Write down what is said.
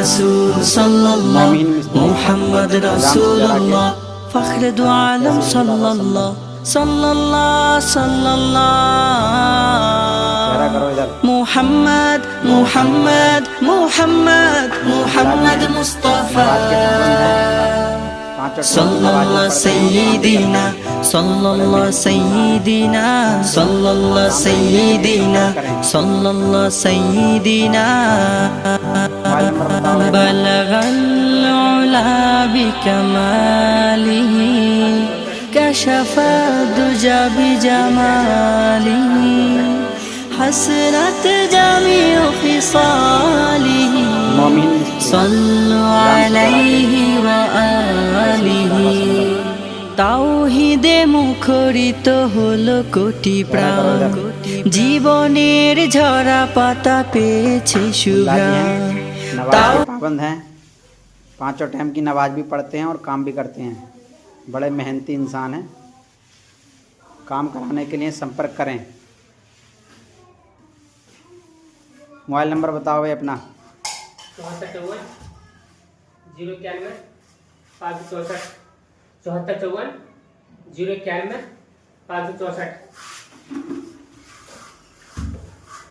रसूल सल्लल्लाह मुहम्मद रसूलुल्लाह फख्र दो आलम सल्लल्लाह सल्लल्लाह सल्लल्लाह मुहम्मद मुहम्मद मुहम्मद मुहम्मद मुस्तफा सल्लल्लाह सय्यिदिना सल्लल्लाह सय्यिदिना सल्लल्लाह सय्यिदिना सल्लल्लाह सय्यिदिना बलगल उला बिकमालिही कशफा दुजा बिजमालिही हसरत जमीउ खिसालिही सल्लु अलैहि व आलिहि ताওহীদে মুখরিত হলো কোটি প্রাণ জীবনের ঝরা পাতা পেয়েছে সুঘ্রাণ पाबंद हैं, पांचों टाइम की नमाज भी पढ़ते हैं और काम भी करते हैं। बड़े मेहनती इंसान हैं। काम कराने के लिए संपर्क करें। मोबाइल नंबर बताओ भाई अपना। 74 091 564 74 54 091 564।